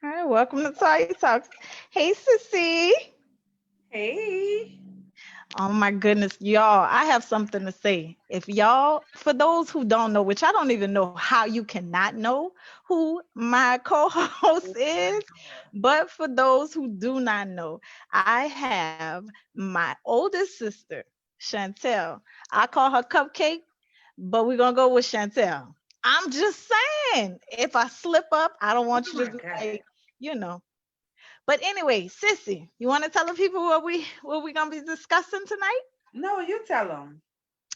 All right, welcome to Toya Talks. Hey, Sissy. Hey. Oh my goodness, y'all, I have something to say. If y'all, for those who don't know, which I don't even know how you cannot know who my co-host Oh my is, God. but for those who do not know, I have my oldest sister, Shcandtel. I call her Cupcake, but we're gonna go with Shcandtel. I'm just saying, if I slip up, I don't Oh want you my to be God. like, you know. But anyway, Sissy, you want to tell the people what we gonna be discussing tonight? No, you tell them.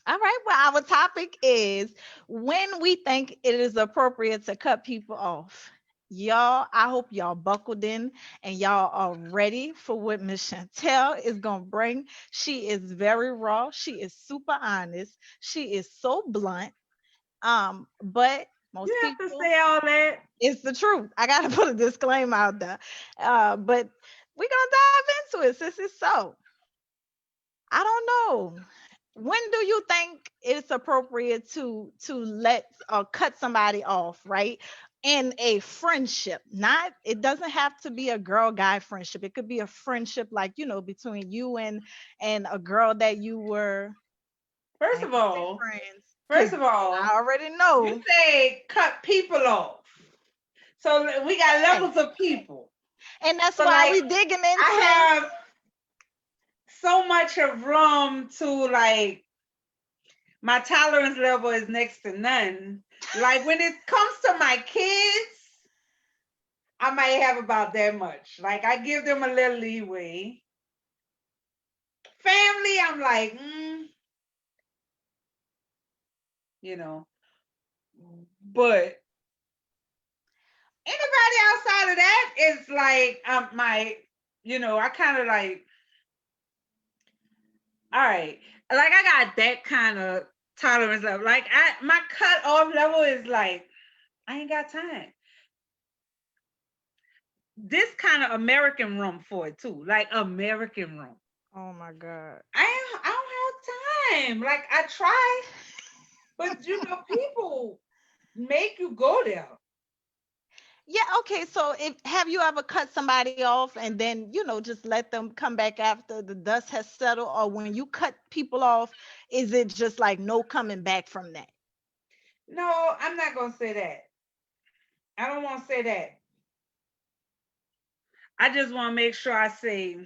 All right. Well, our topic is when we think it is appropriate to cut people off. Y'all, I hope y'all buckled in and y'all are ready for what Miss Chantel is gonna bring. She is very raw. She is super honest. She is so blunt. But You most have to people, say all that. it's the truth. I gotta put a disclaimer out there. But we're gonna dive into it, sissy. So I don't know. When do you think it's appropriate to let or cut somebody off, right? In a friendship. Not it doesn't have to be a girl guy friendship. It could be a friendship like, between you and a girl that you were, I First ain't of gonna say all, friends, first because of all, I already you know. say cut people off. So we got Yeah. levels of people. And that's So why like we digging into. I have so much of room to like my tolerance level is next to none. Like when it comes to my kids, I might have about that much. Like I give them a little leeway. Family, I'm like, you know. But anybody outside of that is like my, I kind of like, all right, like I got that kind of tolerance level. Like my cut off level is like, I ain't got time. This kind of American room for it too, like American room. Oh my God. I don't have time. Like I try, but people make you go there. Yeah, okay. So if have you ever cut somebody off and then, just let them come back after the dust has settled? Or when you cut people off, is it just like no coming back from that? No, I'm not gonna say that. I don't want to say that. I just want to make sure I say,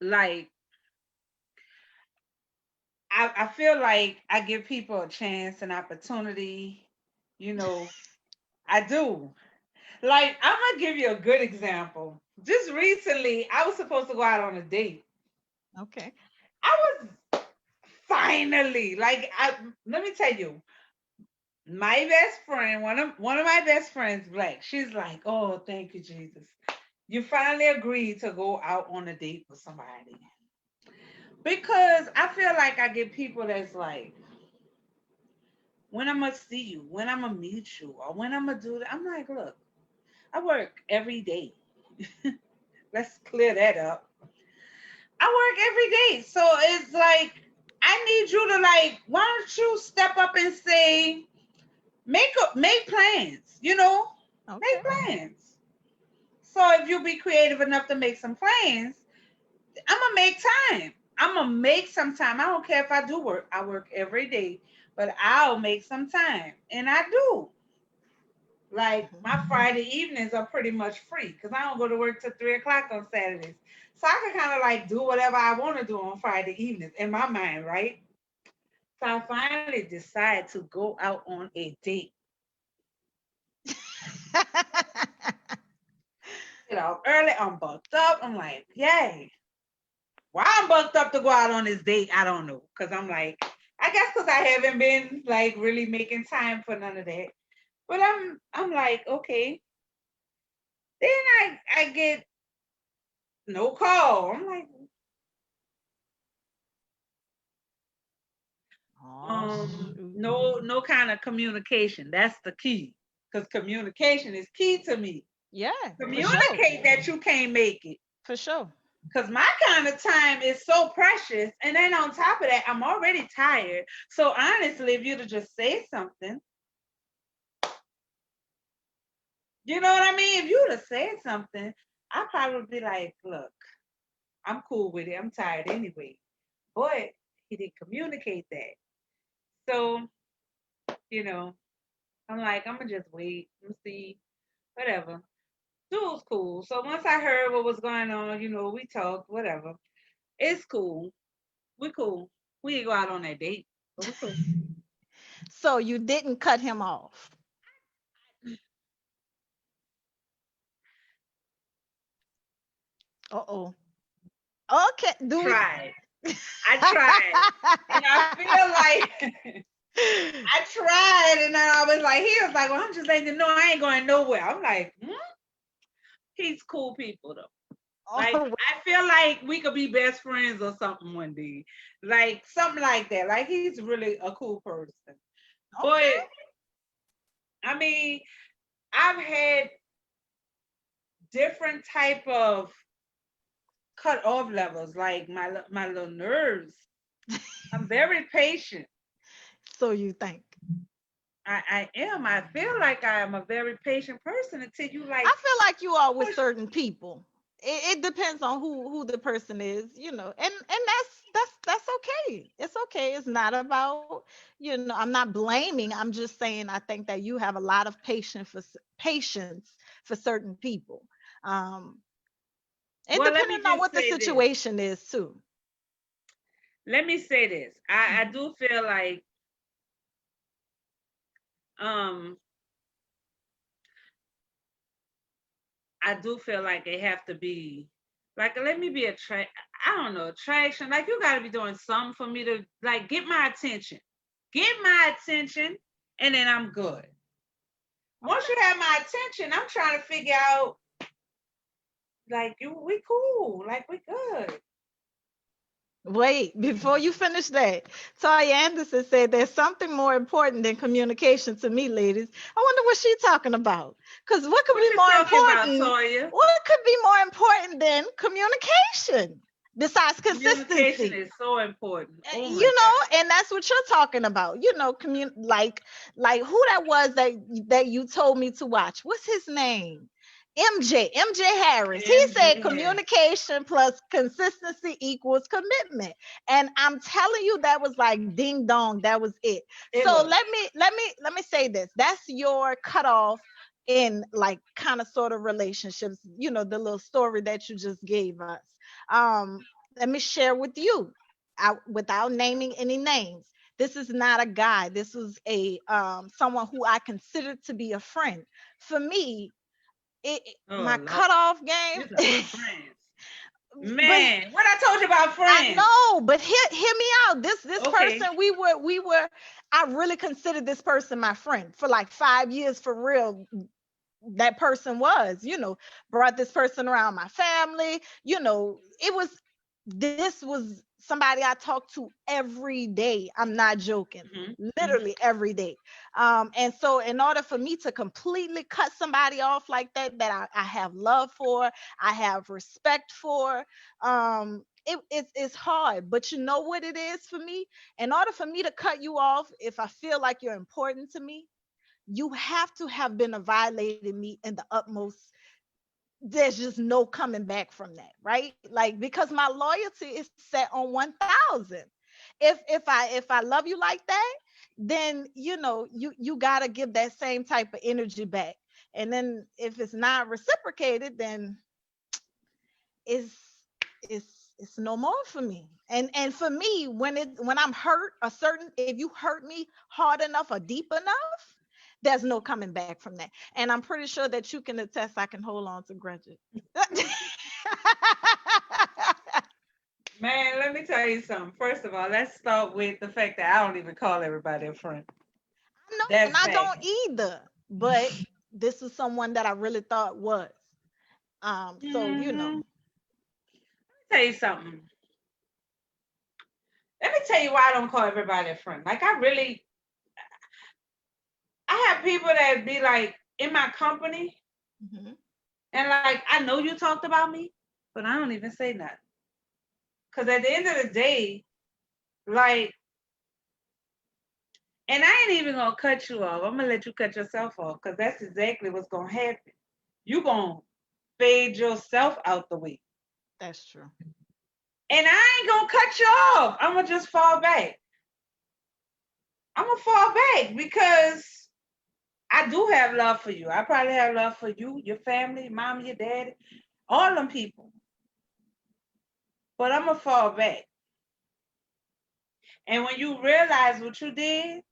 like, I feel like I give people a chance, an opportunity. You know, I do. Like, I'm gonna give you a good example. Just recently, I was supposed to go out on a date. Okay. I was finally like, let me tell you, my best friend, one of my best friends, Black. She's like, "Oh, thank you, Jesus. You finally agreed to go out on a date with somebody." Because I feel like I get people that's like, when I'm gonna see you, when I'm gonna meet you, or when I'm gonna do that. I'm like, look, I work every day. Let's clear that up. I work every day. So it's like, I need you to like, why don't you step up and say, make plans, Okay. make plans. So if you be creative enough to make some plans, I'm gonna make time. I'm gonna make some time. I don't care if I do work. I work every day, but I'll make some time, and I do. Like Mhm. my Friday evenings are pretty much free because I don't go to work till 3 o'clock on Saturdays, so I can kind of like do whatever I want to do on Friday evenings in my mind, right? So I finally decide to go out on a date. Get out early. I'm bucked up. I'm like, yay. Why I'm bucked up to go out on this date, I don't know. Cause I'm like, I guess because I haven't been like really making time for none of that. But I'm like, okay. Then I get no call. I'm like, Oh shoot. no kind of communication. That's the key. Because communication is key to me. Yeah, for sure. Communicate that you can't make it. For sure. Because my kind of time is so precious. And then on top of that, I'm already tired. So honestly, if you'd have just say something, You know what I mean? If you would have said something, I'd probably be like, look, I'm cool with it. I'm tired anyway. But he didn't communicate that. So, you know, I'm like, I'm gonna just wait and see, whatever. Dude was cool. So once I heard what was going on, we talked, whatever. It's cool. We cool. We didn't go out on that date, but we cool. So you didn't cut him off. Uh-oh. Okay, do we? Tried. I tried. And I feel like I tried and then I was like, he was like, well, I'm just letting you know I ain't going nowhere. I'm like, he's cool people though. Like Oh, I feel like we could be best friends or something one day. Like something like that. Like he's really a cool person. But okay. I mean, I've had different type of cut off levels, like my little nerves. I'm very patient. So you think. I am. I feel like I am a very patient person until you like I feel like you are with push. certain people. It depends on who the person is, and that's okay. It's okay. It's not about, I'm not blaming. I'm just saying I think that you have a lot of patience for certain people. Um, and Well, let me depending on just what the say this. situation is too. Let me say this. I Mhm. do feel like um I do feel like it have to be like let me be I don't know, attraction. Like you gotta be doing something for me to like get my attention. Get my attention and then I'm good. Once you Okay. have my attention, I'm trying to figure out like we cool, like we good. Wait, before you finish that, Toya Anderson said there's something more important than communication to me, ladies. I wonder what she's talking about. Because what could What be you more talking about, important? Toya? What could be more important than communication besides Communication consistency? is so important. Oh my You God. know, and that's what you're talking about. Like who that was that you told me to watch. What's his name? MJ Harris. He said MJ. communication plus consistency equals commitment. And I'm telling you, that was like ding dong. That was it. It So was. let me say this. That's your cutoff in like kind of sort of relationships, the little story that you just gave us. Let me share with you, without naming any names. This is not a guy. This was a someone who I considered to be a friend. For me, Oh my Lord. cutoff You talking game. about friends. But Man, what I told you about I friends. know, but hear me out. This Okay. person, we were I really considered this person my friend for like 5 years for real. That person was, brought this person around my family. This was somebody I talked to every day. I'm not joking. Hmm. Literally every day. And so in order for me to completely cut somebody off like that I have love for, I have respect for, it's hard. But you know what it is for me? In order for me to cut you off, if I feel like you're important to me, you have to have been violating me in the utmost. There's just no coming back from that, right? Like, because my loyalty is set on 1,000. If I love you like that, then you got to give that same type of energy back. And then if it's not reciprocated, then it's it's no more for me. And for me, when I'm hurt, if you hurt me hard enough or deep enough, there's no coming back from that. And I'm pretty sure that you can attest I can hold on to grudges. Man, let me tell you something. First of all, let's start with the fact that I don't even call everybody a friend. No, and That's I bad. don't either. But this is someone that I really thought was. So Hmm. Tell you something. Let me tell you why I don't call everybody a friend. Like I have people that be like in my company, mhm. and like I know you talked about me, but I don't even say nothing. Cause at the end of the day, like And I ain't even gonna cut you off. I'm gonna let you cut yourself off because that's exactly what's gonna happen. You gonna fade yourself out the way. That's true. And I ain't gonna cut you off. I'm gonna just fall back. I'm gonna fall back because I do have love for you. I probably have love for you, your family, mom, your daddy, all them people. But I'm gonna fall back. And when you realize what you did,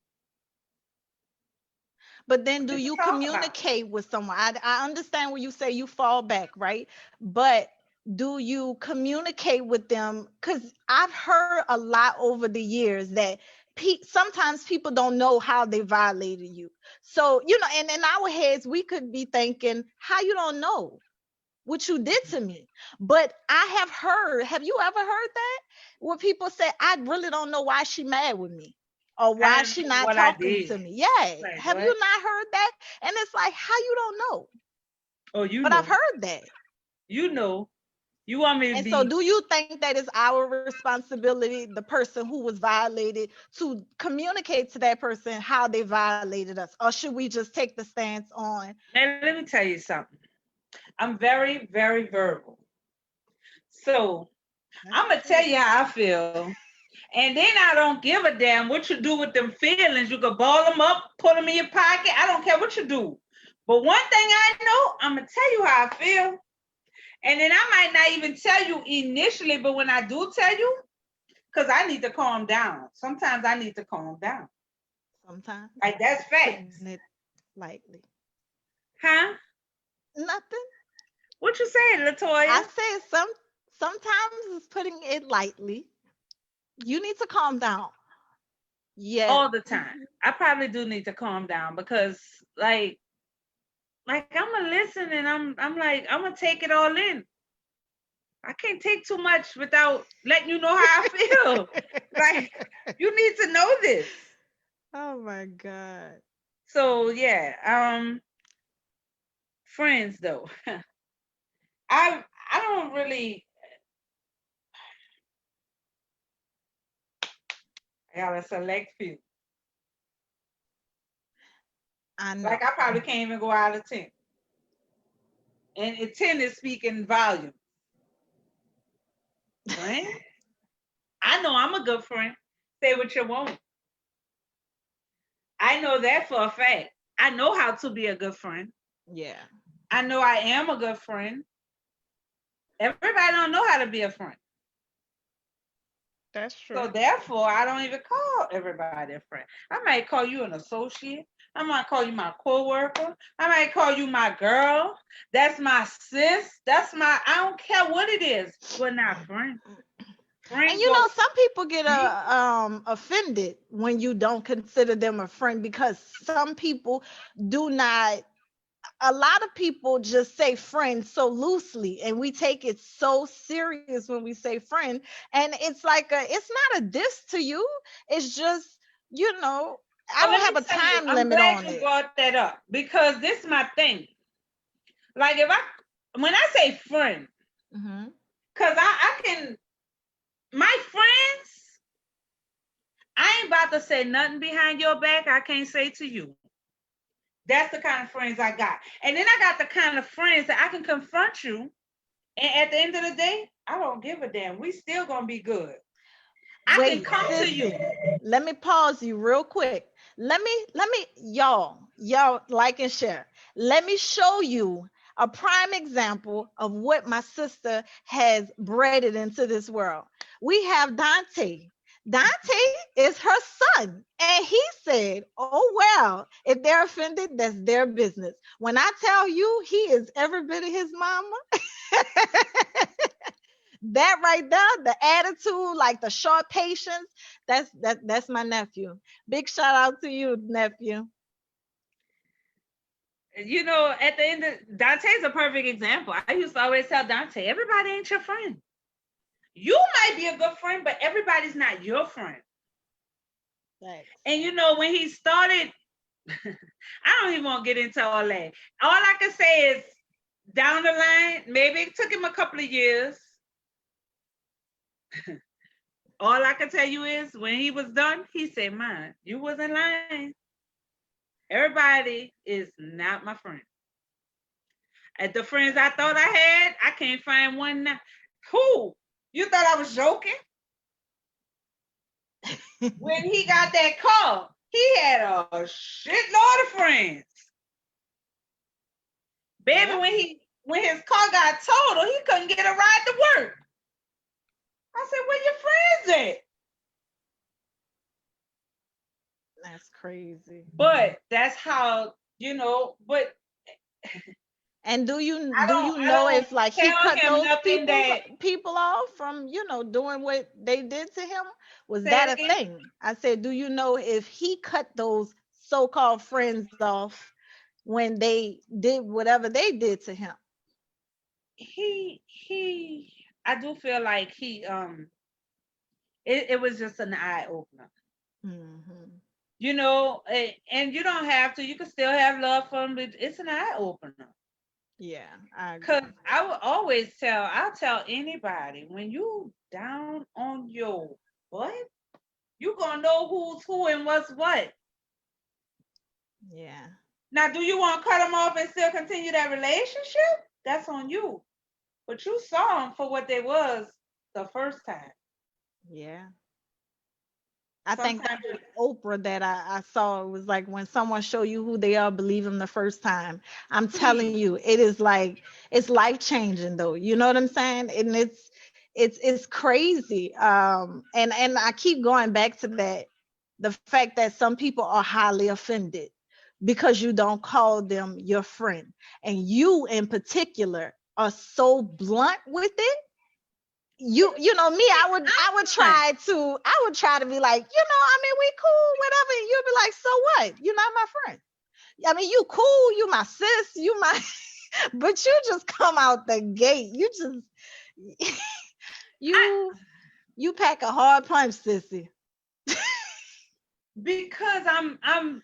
But then do we can you talk about it. communicate with someone? I understand when you say you fall back, right? But do you communicate with them? Because I've heard a lot over the years that sometimes people don't know how they violated you. So, and in our heads, we could be thinking, how you don't know what you did to me? But I have you ever heard that? Where people say, I really don't know why she mad with me or I why don't she know not what I talking did. to me. Yeah. Like Have what? you not heard that? And it's like, how you don't know? Oh, you But I've know. heard that. You know. You want me to And so be do you think that it's our responsibility, the person who was violated, to communicate to that person how they violated us? Or should we just take the stance on now let me tell you something. I'm very, very verbal. So that's I'm gonna tell true. you how I feel. And then I don't give a damn what you do with them feelings. You can ball them up, put them in your pocket. I don't care what you do. But one thing I know, I'm gonna tell you how I feel. And then I might not even tell you initially, but when I do tell you, because I need to calm down. Sometimes I need to calm down. Sometimes Like that's putting facts. it lightly. Huh? Nothing. What you saying, I Latoya? say sometimes it's putting it lightly. You need to calm down. Yeah. All the time. I probably do need to calm down because like I'm gonna listen and I'm like I'm gonna take it all in. I can't take too much without letting you know how I feel. Like you need to know this. Oh my God. So yeah, friends though. I don't really I got a select few. I Like know. I probably can't even go out of 10. And 10 is speaking volume. Friend? I know I'm a good friend. Say what you want. I know that for a fact. I know how to be a good friend. Yeah, I know I am a good friend. Everybody don't know how to be a friend. that's So true. therefore, I don't even call everybody a friend. I might call you an associate. I might call you my coworker. I might call you my girl. That's my sis. That's my. I don't care what it is. We're not friends. And Friends go some people get deep. offended when you don't consider them a friend, because some people do not, a lot of people just say friend so loosely, and we take it so serious when we say friend. And it's like it's not a diss to you. It's just, I But don't let me have a tell you, time I'm limit glad on you it. brought that up because this is my thing. Like if I, when I say friend, Hmm. because I can, my friends, I ain't about to say nothing behind your back I can't say to you. That's the kind of friends I got. And then I got the kind of friends that I can confront you. And at the end of the day, I don't give a damn. We still gonna be good. I can Wait, come to you. sissy, let me pause you real quick. Y'all like and share. Let me show you a prime example of what my sister has breaded into this world. We have Dante. Dante is her son. And he said, oh, well, if they're offended, that's their business. When I tell you he is every bit of his mama, that right there, the attitude, like the short patience, that's my nephew. Big shout out to you, nephew. You know, at the end of Dante's a perfect example. I used to always tell Dante, everybody ain't your friend. You might be a good friend, but everybody's not your friend. Thanks. And you know, when he started, I don't even want to get into all that. All I can say is down the line, maybe it took him a couple of years. All I can tell you is when he was done, he said, "Man, you wasn't lying. Everybody is not my friend. At the friends I thought I had, I can't find one now." Who? You thought I was joking? When he got that car, he had a shitload of friends. Baby, Yeah, when his car got totaled, he couldn't get a ride to work. I said, "Where your friends at?" that's crazy. But that's how, but And do you I know don't if like he tell cut him those nothing that people off from, doing what they did to him? Was say that it a again. thing? I said, do you know if he cut those so-called friends off when they did whatever they did to him? He I do feel like it was just an eye opener. Hmm. And you don't have to, you can still have love for him, but it's an eye opener. Yeah, I Cause agree. I'll tell anybody when you down on your butt, you gonna know who's who and what's what. Yeah, Now, do you want to cut them off and still continue that relationship? That's on you. But you saw them for what they was the first time. yeah. I think that Sometimes was Oprah that I saw. It was like when someone show you who they are, believe them the first time. I'm telling please. you, it is like it's life changing though. You know what I'm saying? And it's crazy. And I keep going back to that, the fact that some people are highly offended because you don't call them your friend, and you in particular are so blunt with it. You know me, I would try to be like, I mean, we cool, whatever, and you'll be like, so what, you're not my friend. I mean, you cool, you my sis, you my but you just come out the gate, you just I, you you pack a hard punch, sissy. because I'm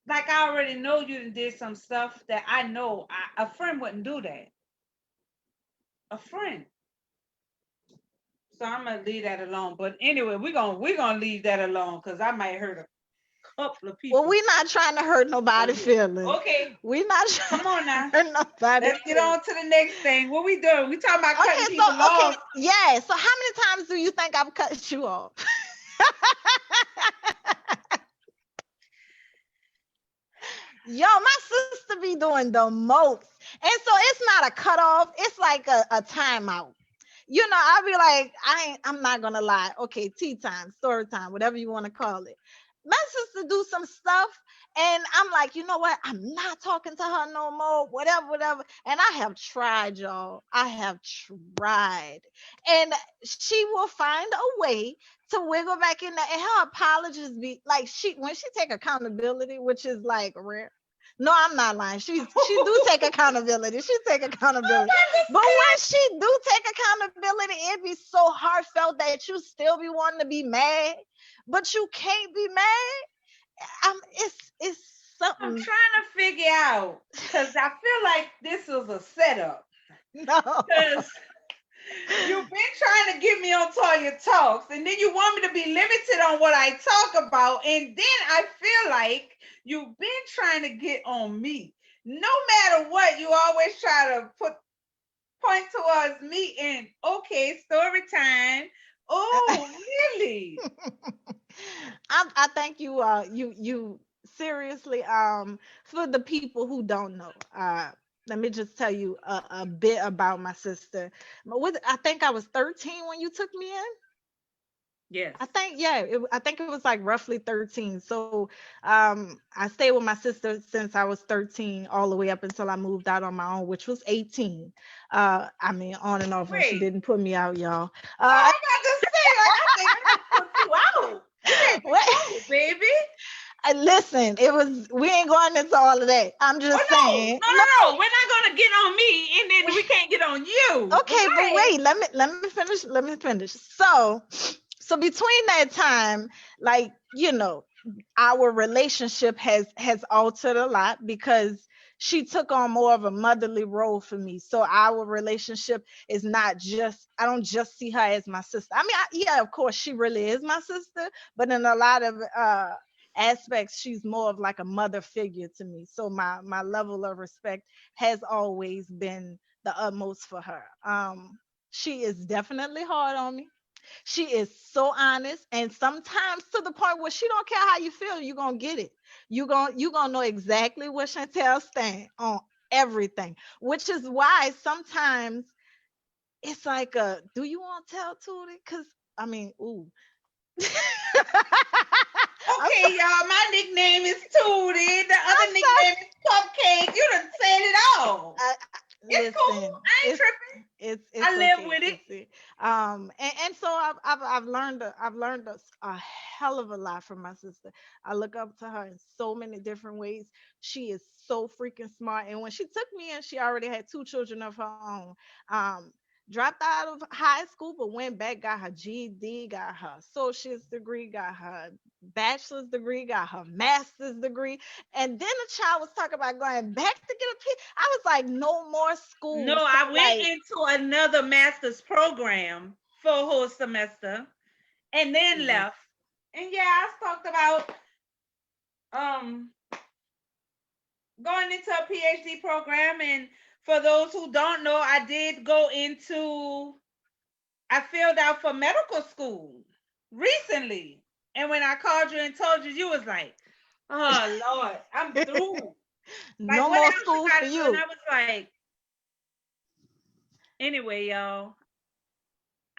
like, I already know you done did some stuff that I know a friend wouldn't do that. A friend. So I'm gonna leave that alone. But anyway, we're gonna leave that alone because I might hurt a couple of Well, people we're not trying to hurt on nobody here. feelings. Okay, We're not trying come on to now. hurt nobody Let's get feelings. on to the next thing. What we doing? We talking about cutting Okay, so people okay, off. yeah, so how many times do you think I've cut you off? Yo, my sister be doing the most. And so it's not a cutoff, it's like a timeout. I'll be like, I'm not gonna lie. Okay, tea time, story time, whatever you want to call it. My sister do some stuff, and I'm like, you know what? I'm not talking to her no more, whatever, whatever. And I have tried, y'all. I have tried. And she will find a way to wiggle back in there. And her apologies be like when she take accountability, which is like rare. No, I'm not lying. She do take accountability. She take Oh accountability. my But when she do take accountability, it be so heartfelt that you still be wanting to be mad, but you can't be mad. It's I'm something. trying to figure out because I feel like this was a setup. No. Because you've been trying to get me on Toya Talks, and then you want me to be limited on what I talk about, and then I feel like you've been trying to get on me. No matter what, you always try to point towards me and okay, story time. Oh, really? I thank you. You seriously. For the people who don't know, let me just tell you a bit about my sister. I think I was 13 when you took me in. Yes. I think yeah, I think it was like roughly 13. So I stayed with my sister since I was 13 all the way up until I moved out on my own, which was 18. I mean on and off when she Wait. didn't put me out, y'all. Oh, I'm about to say, like, I think I just put you out. You can't What? control it, baby. Listen, it was we ain't going into all of that. I'm Oh just no, saying. no, No, no, no. We're not gonna get on me, and then we we- can't get on you. But okay, go but ahead. wait, let me finish. Let me finish. So between that time, like, our relationship has altered a lot because she took on more of a motherly role for me. So our relationship is not just, I don't just see her as my sister. I mean, yeah, of course she really is my sister, but in a lot of aspects she's more of like a mother figure to me. So my level of respect has always been the utmost for her. She is definitely hard on me. She is so honest, and sometimes to the point where she don't care how you feel, you gonna get it. You gonna know exactly where Chantel stand on everything, which is why sometimes it's like do you want to tell Tootie? Cause I mean, ooh. I'm Okay, y'all. My nickname is Tootie. The other sorry. nickname is Cupcake. You done said it all. It's cool. Listen, I ain't tripping. it's I live okay, with it. sissy. And so I've learned a hell of a lot from my sister. I look up to her in so many different ways. She is so freaking smart. And when she took me in, she already had two children of her own. Um, Dropped out of high school, but went back, got her GED, got her associate's degree, got her bachelor's degree, got her master's degree. And then the child was talking about going back to get a P. I was like, no more No, school. So I went like, into another master's program for a whole semester and then see, left. And yeah, I talked about um going into a PhD program. And for those who don't know, I filled out for medical school recently. And when I called you and told you, you was like, oh Lord, I'm through. Like, no what more else you school for gotta do? And I you. was like, anyway, y'all,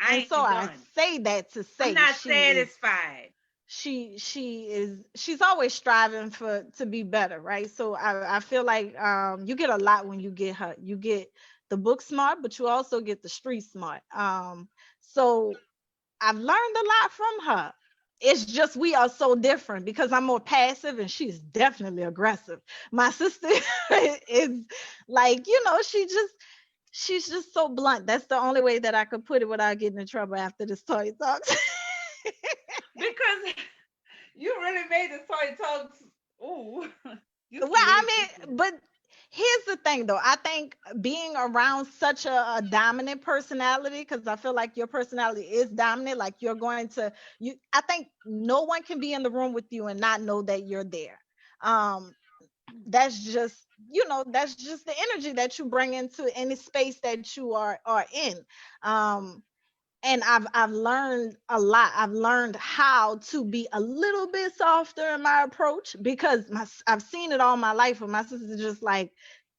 And I so ain't I done. say that to I'm say not she is satisfied. she's always striving for to be better, right? So I feel like you get a lot when you get her. You get the book smart, but you also get the street smart. So I've learned a lot from her. It's just we are so different because I'm more passive and she's definitely aggressive. My sister is like, she's just so blunt. That's the only way that I could put it without getting in trouble after this Toy Talks. Because you really made the Toy Talks. Ooh, you Well, slid I this mean, one. but here's the thing though. I think being around such a dominant personality, because I feel like your personality is dominant, like you're going to you I think no one can be in the room with you and not know that you're there. Um, that's just, that's just the energy that you bring into any space that you are in. Um, and I've learned a lot. I've learned how to be a little bit softer in my approach because I've seen it all my life. And my sister's just like,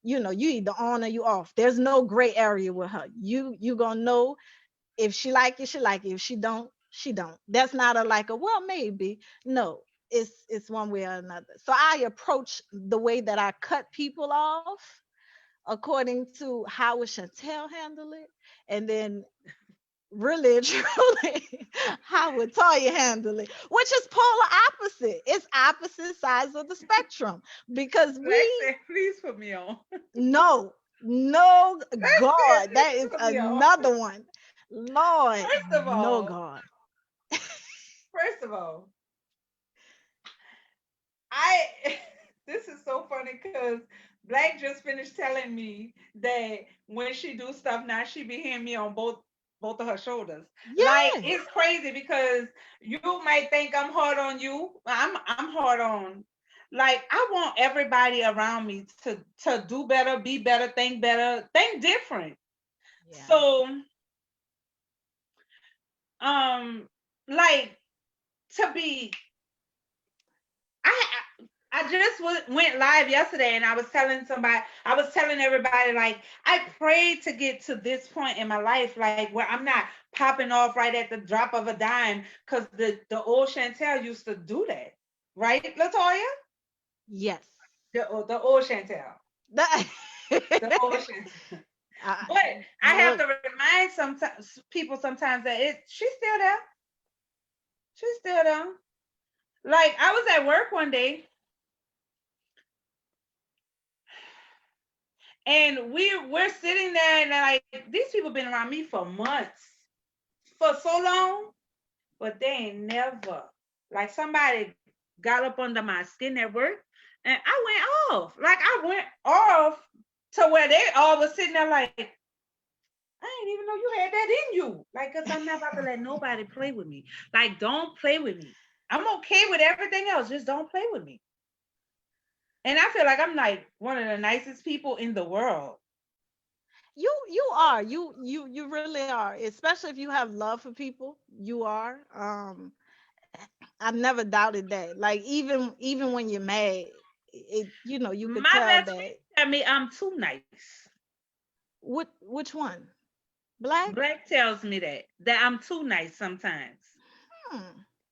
you either on or you off. There's no gray area with her. You gonna know if she like it, she like it. If she don't, she don't. That's not a like a well maybe. No, it's one way or another. So I approach the way that I cut people off according to how would Chantel handle it, and then really and truly how would Toya handle it, which is polar opposite. It's opposite sides of the spectrum because we Lexi, please put me on. know, no God, that Please is put me on. another one. Lord, First of no all, God. first of all, I this is so funny because Black just finished telling me that when she do stuff now, she be hitting me on both of her shoulders. Like, Yeah, it's crazy because you might think I'm hard on you. I'm hard on. Like, I want everybody around me to do better, be better, think different. yeah, So, um, like, to be I I just went live yesterday and I was telling everybody, like, I prayed to get to this point in my life, like where I'm not popping off right at the drop of a dime, because the old Chantel used to do that, right, Latoya? yes. The old Chantel, That- the old Chantel. I, But I have look, to remind sometimes people sometimes that she's still there. She's still there. Like, I was at work one day and we're sitting there and like these people been around me for months, for so long, but they ain't never, like, somebody got up under my skin at work. And I went off. Like I went off to where they all was sitting there like, I didn't even know you had that in you. Like, cause I'm not about to let nobody play with me. Like, don't play with me. I'm okay with everything else. Just don't play with me. And I feel like I'm like one of the nicest people in the world. You are. You really are. Especially if you have love for people, you are. I've never doubted that. Like even when you're mad, you could My tell best friend that. tell me I'm too nice. Which one? Black? Black tells me that I'm too nice sometimes. Hmm.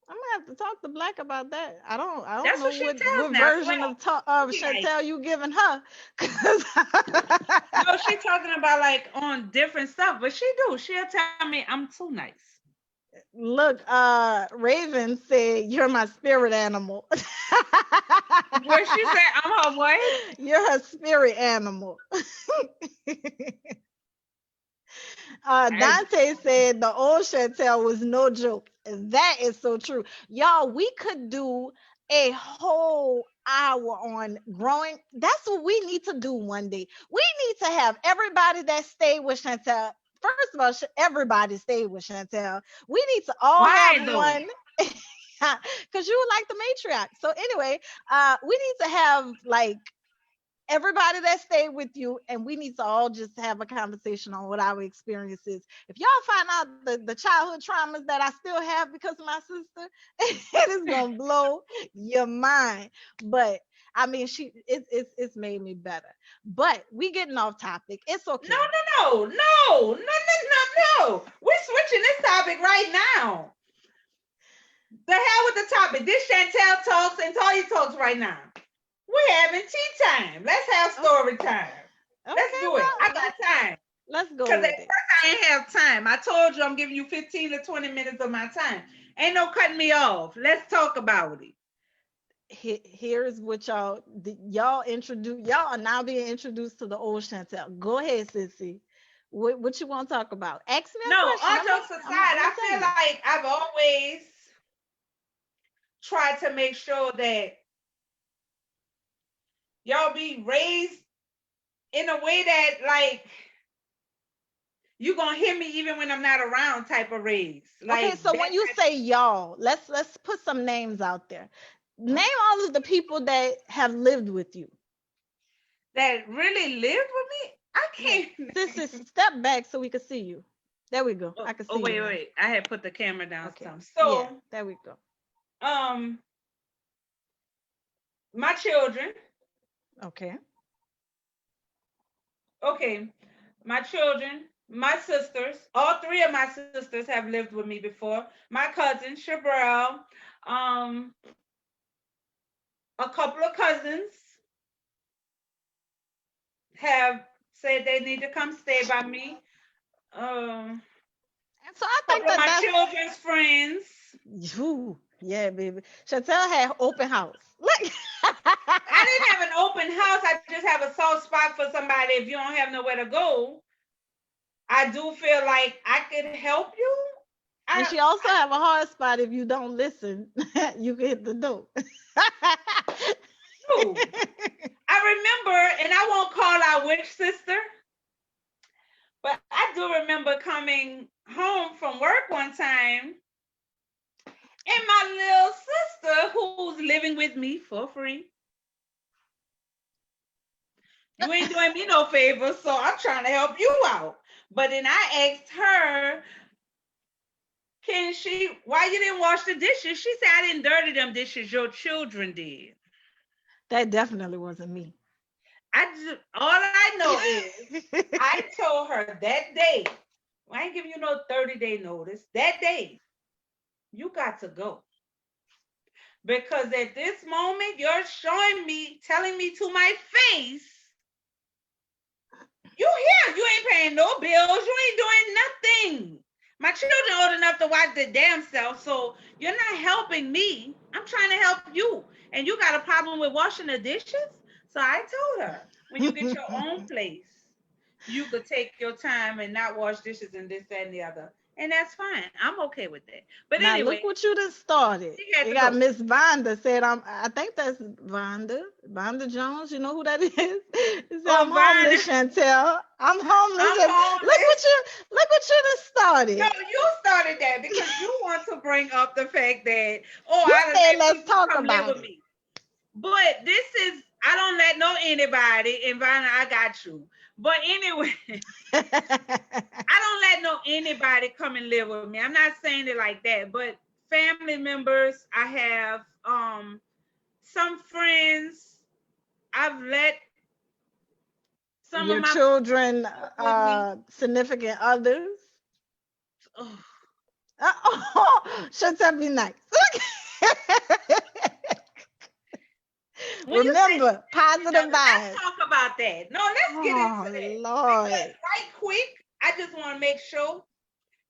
I'm gonna have to talk to Black about that. I don't That's know what she tells what me. I swear. version of She like, Chantel you giving her. 'Cause no, she talking about like on different stuff, but she do. She'll tell me I'm too nice. look, Raven said you're my spirit animal. Where she said I'm her what? You're her spirit animal. I, Dante said the old Chantel was no joke. That is so true. Y'all, we could do a whole hour on growing. That's what we need to do one day. We need to have everybody that stayed with Chantel. First of all, everybody stayed with Chantel. We need to all have why though? one. Because you were like the matriarch. So anyway, we need to have like everybody that stayed with you, and we need to all just have a conversation on what our experience is. If y'all find out the childhood traumas that I still have because of my sister, it is gonna blow your mind. But I mean, it's made me better. But we getting off topic. It's No, okay. no, no, no, no, no, no, no. We're switching this topic right now. The hell with the topic. This Shcandtel talks and Toya talks right now. We're having tea time. Let's have Okay, story time. Let's okay, do it. I well, got time. let's go Because at with it. first I ain't have time. I told you I'm giving you 15 to 20 minutes of my time. Ain't no cutting me off. Let's talk about it. Here's what y'all are now being introduced to the old Chantel. Go ahead, sissy. What you want to talk about? Ask me a No, question. all I'm gonna jokes aside, I'm gonna, I'm I gonna tell feel you. like I've always tried to make sure that y'all be raised in a way that like you gonna hear me even when I'm not around type of raise. Okay, Like so that when you say y'all, let's put some names out there. Name all of the people that have lived with you. that really live with me. I Yeah, can't. sissy, step back so we can see you. There we go. Oh, I can oh see you wait, now. wait. I had put the camera down Okay. some. Yeah, So, there we go. um, my children, Okay. okay, my children, my sisters, all three of my sisters have lived with me before. My cousin, Shabrel, um, a couple of cousins have said they need to come stay by me. And so I A think couple of that my that's children's friends. you. Yeah, baby. Chantel had open house. Like I didn't have an open house. I just have a soft spot for somebody if you don't have nowhere to go. I do feel like I could help you. and I, she also have a hard spot if you don't listen. You can hit the door. I do. I remember, and I won't call out which sister, but I do remember coming home from work one time, and my little sister, who's living with me for free, you ain't doing me no favor, so I'm trying to help you out. But then I asked her, can she, why you didn't wash the dishes? She said, I didn't dirty them dishes, your children did. That definitely wasn't me. All I know is I told her that day, I ain't giving you no 30-day notice. That day, you got to go. Because at this moment, you're showing me, telling me to my face, you here, you ain't paying no bills, you ain't doing nothing. My children old enough to watch their damn self, so you're not helping me. I'm trying to help you. And you got a problem with washing the dishes? So I told her, when you get your own place, you could take your time and not wash dishes and this, that, and the other. and that's fine. I'm okay with that. But Now anyway, look what you done started. she had You to got go. Miss Vonda said I think that's Vonda Jones. You know who that is? She said Oh, I'm Vine, homeless, Chantel. I'm homeless. I'm And homeless. look what you done No, started. you started that because you want to bring up the fact that, oh, You I done said let let's people talk come live about with it. me. But this is, I don't let no anybody, and Vina, I got you. But anyway, I don't let no anybody come and live with me. I'm not saying it like that, but family members, I have some friends. I've let some of Your my friends children, live with me. significant others. Oh, Shut up, be nice. when you say Remember, significant positive other, let's vibes. talk about that. No, let's get into Oh that because Lord. right quick, I just want to make sure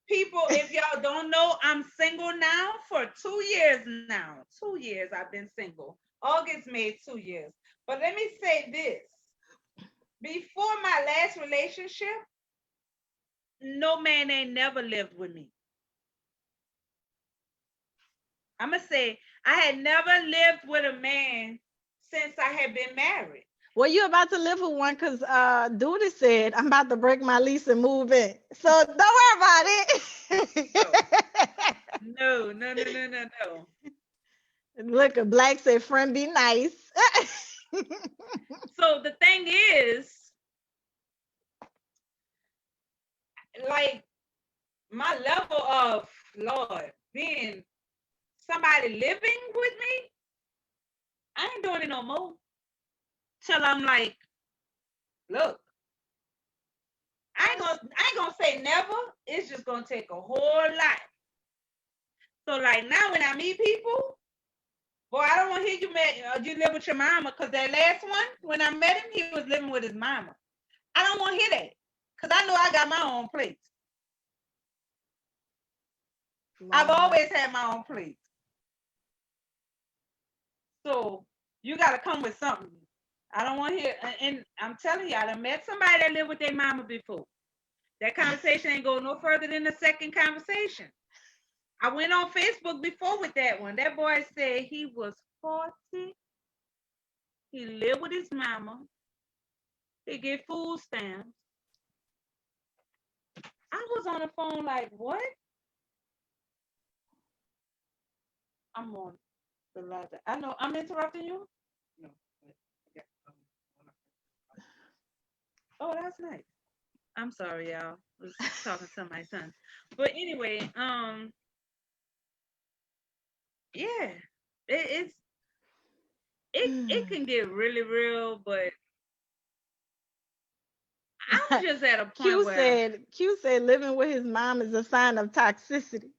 people, if y'all don't know, I'm single now for 2 years now. 2 years I've been single. August made 2 years. But let me say this. Before my last relationship, no man ain't never lived with me. I'm going to say I had never lived with a man since I had been married. Well, you about to live with one because Duty said I'm about to break my lease and move in. So don't worry about No, it. no, no, no, no, no, no. Look, a black said friend be nice. So the thing is, like my level of Lord being somebody living with me, I ain't doing it no more. Till I'm like, look, I ain't gonna say never. It's just gonna take a whole lot. So like now when I meet people, boy, I don't want to hear you live with your mama, because that last one, when I met him, he was living with his mama. I don't want to hear that, because I know I got my own place. I've Lord. always had my own place. So you got to come with something. I don't want to hear. And I'm telling you, I done met somebody that lived with their mama before. That conversation ain't go no further than the second conversation. I went on Facebook before with that one. That boy said he was 40. He lived with his mama. He get food stamps. I was on the phone like, what? I'm on the ladder. I know I'm interrupting you. No. Oh, that's nice. I'm sorry, y'all. I was talking to my son. But anyway, yeah, it's it can get really real, but I'm just at a point where Q said living with his mom is a sign of toxicity.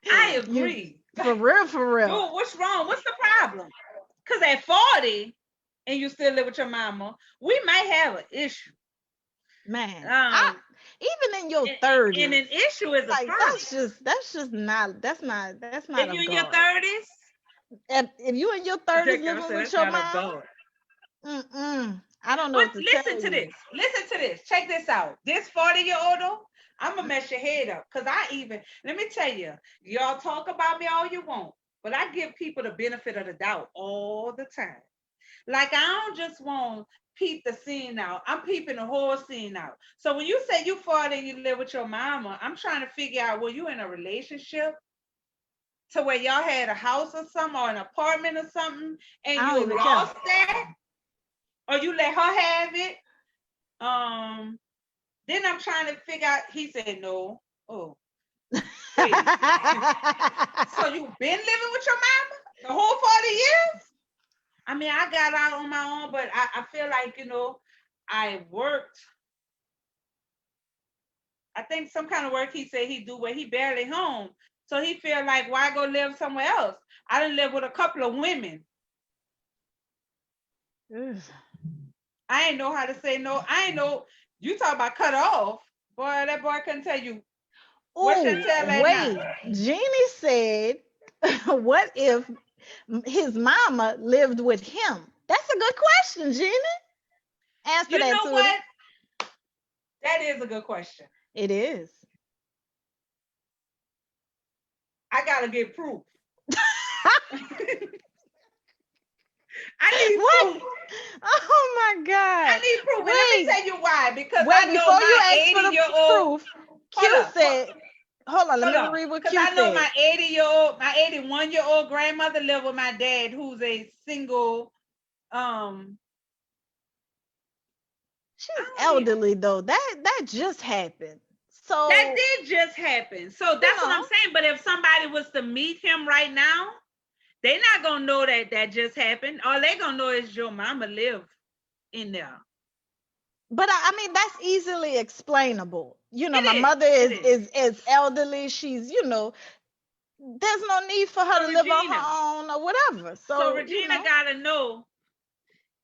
I You agree. for real. Dude, what's wrong? What's the problem? Because at 40 and you still live with your mama, we might have an issue. Man, I Um, even in your and 30s, an issue is a like problem. that's just not that's not If of you're in your God. 30s, If you in your I 30s think I living said with that's your not of mom, God. I don't know But what to listen tell to you. this. Listen to this. Check this out. This 40-year-old, I'm gonna mess your head up. Cause I even let me tell you, y'all talk about me all you want, but I give people the benefit of the doubt all the time. Like I don't just want peep the scene out. I'm peeping the whole scene out. So when you say you 40 and you live with your mama, I'm trying to figure out, were you in a relationship to where y'all had a house or something, or an apartment or something, and I don't you even care. lost that, or you let her have it? Um, then I'm trying to figure out. He said no. Oh, wait. So you been living with your mama the whole 40 years? I mean, I got out on my own, but I feel like, I worked. I think some kind of work he said he do where he barely home. So he feel like, why go live somewhere else? I done live with a couple of women. Ugh. I ain't know how to say no. I ain't know. You talk about cut off. Boy, that boy couldn't tell you. What should Oh, tell that now? wait. Jeannie said, what if his mama lived with him? That's a good question, Jeannie. Answer You that, know Tootie. what? That is a good question. It is. I gotta get proof. I need What? proof. Oh my I God. need proof. And let me Wait, tell you why. Because wait, I know before you my ask for 80 the year old. proof, Hold Q up. said, hold on, let Hold me on. read what Because Q I know my said. 80-year-old, my 81-year-old grandmother lived with my dad, who's a single, um, I She's don't need elderly though. That just happened. that So, did just happen. So you that's what I'm know, saying. But if somebody was to meet him right now, they not gonna know that that just happened. All they gonna know is your mama live in there. but I mean that's easily explainable. You know, It my is. mother It is is. is elderly. She's, there's no need for her So to live on Regina, her own or whatever. so So, Regina gotta know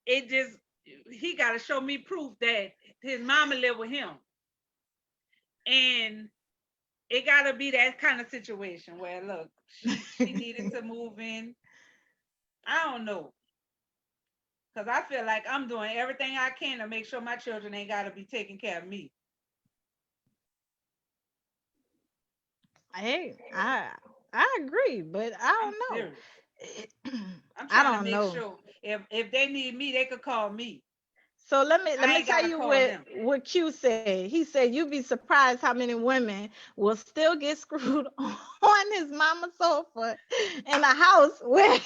it just he gotta show me proof that his mama live with him. And it gotta be that kind of situation where look, she needed to move in. I don't know. Cause I feel like I'm doing everything I can to make sure my children ain't gotta be taking care of me. hey, I agree, but I'm I don't serious. know. I'm I trying to don't make know. sure if they need me, they could call me. So let I me ain't tell gotta you call them. what Q said. He said you'd be surprised how many women will still get screwed on his mama's sofa in a house where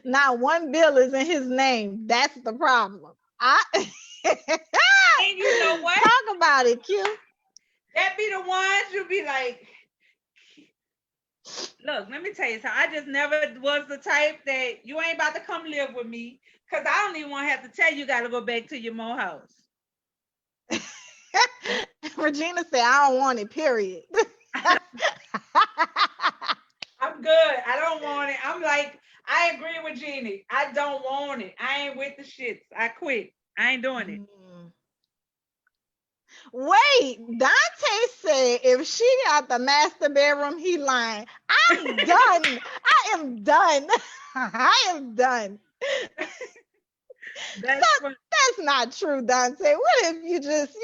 not one bill is in his name. That's the problem. I And you know what? talk about it, Q. That be the ones you be like, look, let me tell you something. I just never was the type that you ain't about to come live with me. Cause I don't even want to have to tell you gotta go back to your mo house. Regina said, I don't want it, period. I'm good. I don't want it. I'm like, I agree with Jeannie. I don't want it. I ain't with the shits. I quit. I ain't doing it. Mm. Wait, Dante said if she got the master bedroom, he lying. I'm done. I am done. I am done. That's for That's not true, Dante. What if you just,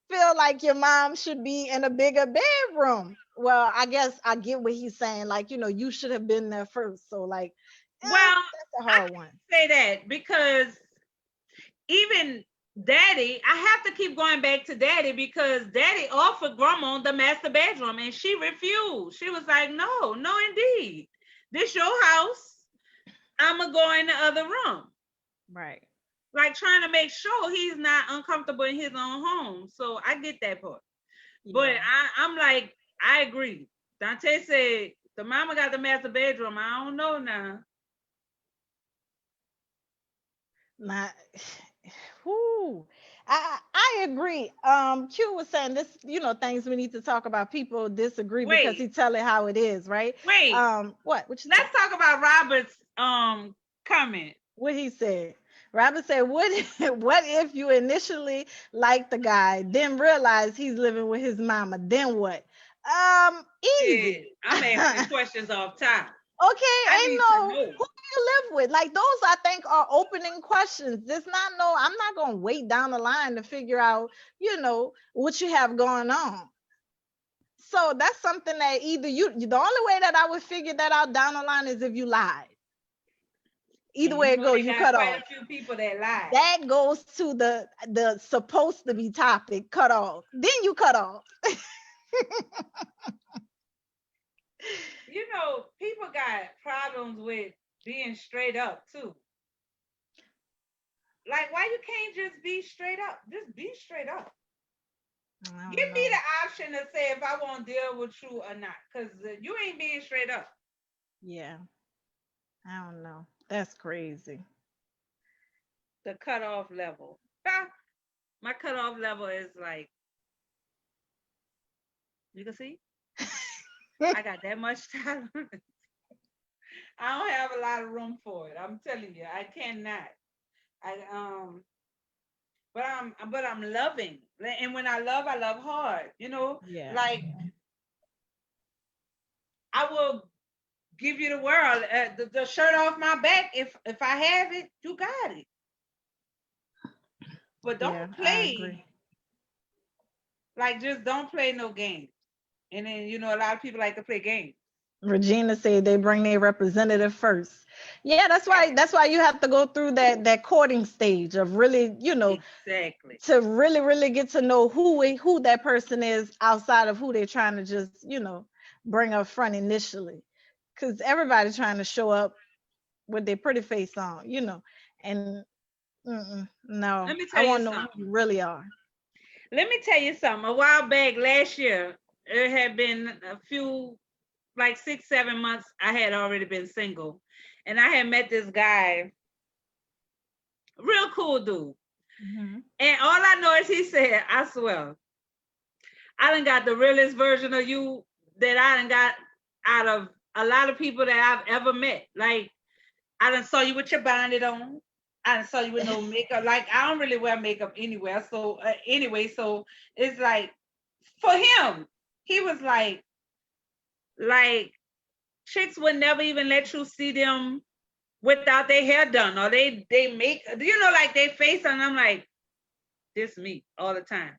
feel like your mom should be in a bigger bedroom? Well, I guess I get what he's saying. Like, you should have been there first. So, like, well, that's a I hard one. can't say that because even daddy, I have to keep going back to daddy because daddy offered grandma the master bedroom and she refused. She was like, no, no, indeed. This your house. I'ma go in the other room. Right. Like trying to make sure he's not uncomfortable in his own home. So I get that part. But Yeah. I'm like, I agree. Dante said the mama got the master bedroom. I don't know now. Not. Whoo. I agree. Q was saying this, things we need to talk about. People disagree because Wait, he tell it how it is, right? wait. What you say? Let's talk about Robert's comment. What he said. Robert said, "What? What if you initially like the guy, then realize he's living with his mama? Then what? Shit, Easy. I'm asking questions off top. Okay, I ain't need to no know. who do you live with? Like those, I think, are opening questions. There's not no. I'm not gonna wait down the line to figure out, what you have going on. So that's something that either the only way that I would figure that out down the line is if you lied. Either And you way it know go, they you got cut quite off. a few people that lie. That goes to the supposed to be topic cut off. Then you cut off. You know, people got problems with being straight up too. Like, why you can't just be straight up? Just be straight up. I Give don't me know. the option to say if I want to deal with you or not, because you ain't being straight up. Yeah, I don't know. That's crazy. The cutoff level. My cutoff level is like, you can see, I got that much tolerance. I don't have a lot of room for it. I'm telling you, I cannot. I but I'm loving, and when I love hard. Yeah. Like I will give you the world, the shirt off my back if I have it. You got it, but Yeah, don't I agree. play. Like, just don't play no games. And then, a lot of people like to play games. Regina said they bring their representative first. Yeah, that's Yeah, why you have to go through that courting stage of really, exactly. to really really get to know who that person is outside of who they're trying to just, bring up front initially. Cuz everybody's trying to show up with their pretty face on, and no, Let me I tell you want to know who something. you really are. Let me tell you something. A while back last year, it had been a few, like 6, 7 months. I had already been single, and I had met this guy, real cool dude. Hmm. And all I know is he said, "I swear, I done got the realest version of you that I done got out of a lot of people that I've ever met. Like, I done saw you with your bonnet on. I done saw you with no makeup. Like, I don't really wear makeup anywhere. So anyway, so it's like for him, he was like chicks would never even let you see them without their hair done or they make like they face, and I'm like, this me all the time.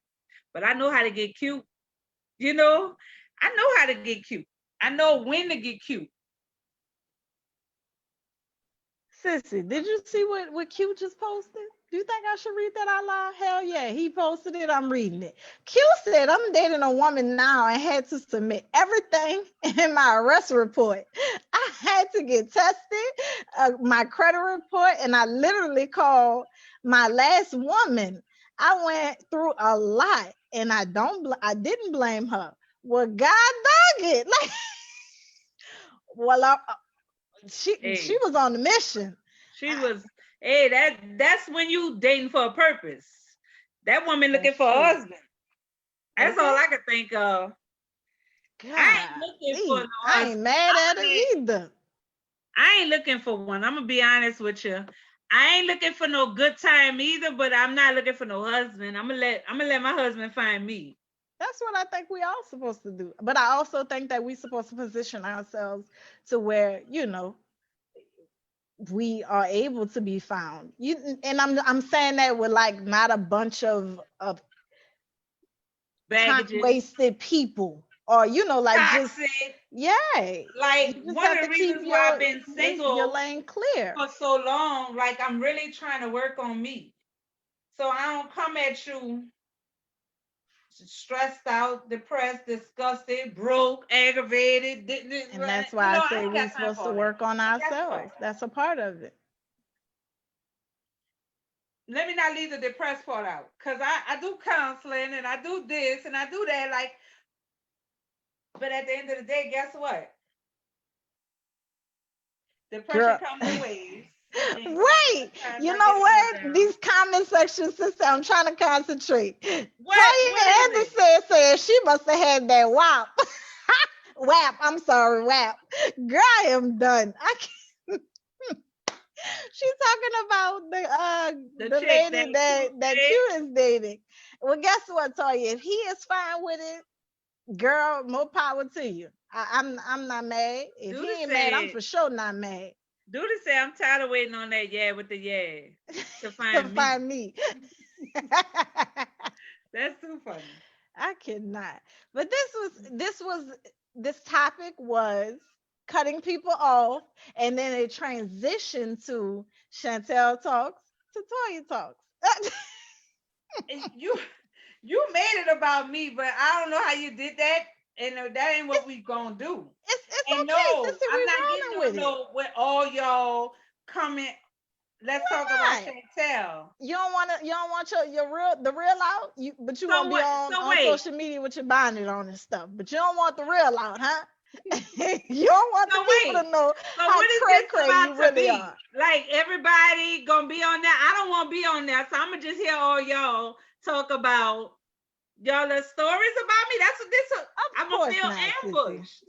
But I know how to get cute, you know. I know how to get cute. I know when to get cute. Sissy, did you see what Q just posted? Do you think I should read that out loud? Hell yeah, he posted it. I'm reading it. Q said, I'm dating a woman now and had to submit everything in my arrest report. I had to get tested, my credit report, and I literally called my last woman. I went through a lot, and I didn't blame her. Well, God dog it. Like, well, she Hey, was on the mission. she was. Hey, that's when you dating for a purpose. That woman looking That's for a true. husband. That's all Okay. I could think of. I ain't looking for no Golly, I ain't husband. mad at her either. I ain't looking for one. I'm gonna be honest with you. I ain't looking for no good time either, but I'm not looking for no husband. I'm gonna let my husband find me. That's what I think we all supposed to do. But I also think that we supposed to position ourselves to where, we are able to be found. And I'm saying that with like not a bunch of time Baggages, wasted people, or like just, toxic. yeah, Like, you just one have of to the keep reasons why I've your been your single lane clear. for so long, like I'm really trying to work on me. So I don't come at you stressed out, depressed, disgusted, broke, aggravated. And that's why I I say ain't we're got time supposed for to all that. work on And guess what? ourselves. That's a part of it. Let me not leave the depressed part out. Cause I do counseling and I do this and I do that. Like, but at the end of the day, guess what? Depression Girl. comes in waves. And Wait, sometimes you I get know a little what? down. These comment sections, sister, I'm trying to concentrate. What Toya is it? Anderson said she must have had that WAP. WAP, I'm sorry, WAP. Girl, I am done. I can't. She's talking about The the chick that lady cute that chick. Q is dating. Well, guess what, Toya? If he is fine with it, girl, more power to you. I'm not mad. If Do he the ain't mad, I'm say for sure not mad. do the say I'm tired of waiting on that yeah with the yeah to To find me. find me. That's too funny. I cannot. But this topic was cutting people off, and then it transitioned to Chantel talks to Toya talks. And you made it about me, but I don't know how you did that. And that ain't what it's we gonna do. it's And okay, no, sister. I'm We not getting rolling on with it. no with all y'all coming. Let's talk about Why not? Chantel. You don't want your real the real out. But you want So to be what? on So wait. social media with your bonnet on and stuff. But you don't want the real out, huh? You don't want the So people wait. to know So how what is cray this cray about you to really be? are. Like everybody gonna be on there? I don't want to be on there, so I'm gonna just hear all y'all talk about y'all the stories about me. That's what this. Of I'm gonna course feel not, sissy. ambushed.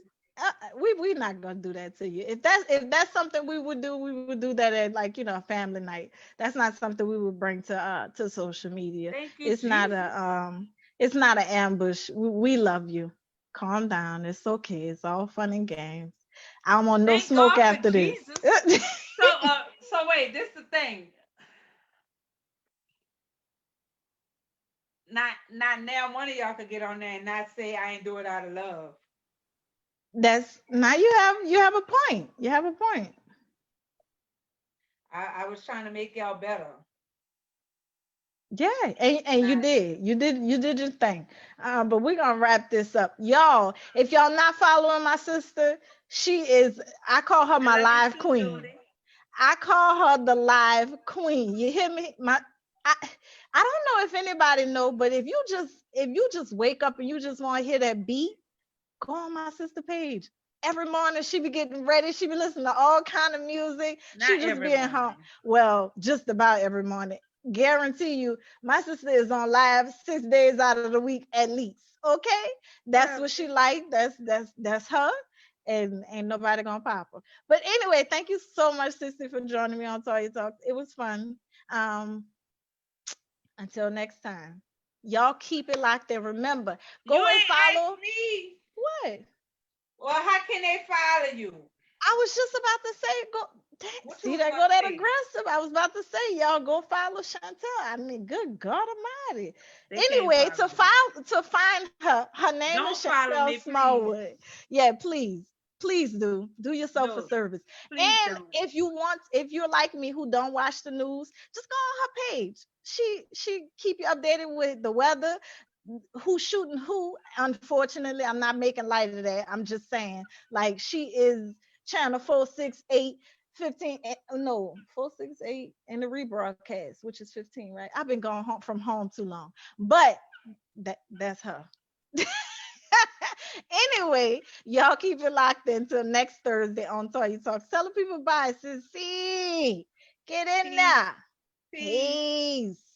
We not gonna do that to you. If that's something we would do, we would do that at, like, a family night. That's not something we would bring to social media. Thank you, It's not Jesus. an ambush. We love you. Calm down. It's okay. It's all fun and games. I don't want no Thank smoke God for after this. Jesus. So wait, this is the thing. not now one of y'all could get on there and not say I ain't do it out of love. That's now you have a point. You have a point. I was trying to make y'all better. Yeah, and Not you did your thing. But we're gonna wrap this up, y'all. If y'all not following my sister, she is. I call her I my love you live too, queen. Julie. I call her the live queen. You hear me? I I don't know if anybody know, but if you just wake up and you just want to hear that beat, go on my sister page. Every morning she be getting ready. She be listening to all kind of music. She Not just every be in home. morning. Well, just about every morning. Guarantee you, my sister is on live 6 days out of the week at least. Okay, that's Well, what she like. That's her, and ain't nobody gonna pop her. But anyway, thank you so much, sister, for joining me on Toya Talks. It was fun. Um, until next time, y'all keep it locked and remember, you go and ain't asked follow. me. What? Well, how can they follow you? I was just about to say, go. Dang, What you see was that gonna go that say? aggressive. I was about to say, y'all go follow Chantel. I mean, good God Almighty. They can't Anyway, follow me. to find her, her name is Don't follow Chantel me, please. Smallwood. Yeah, please do yourself a No, service. please And don't. if you're like me who don't watch the news, just go on her page. She keep you updated with the weather, who's shooting who. Unfortunately, I'm not making light of that. I'm just saying, like, she is channel 468 15, no, 468 in the rebroadcast, which is 15, right? I've been going home from home too long, but that's her. Anyway, y'all keep it locked until next Thursday on Toya Talks. Tell the people bye, sis. See, get in Peace, there. peace. Peace.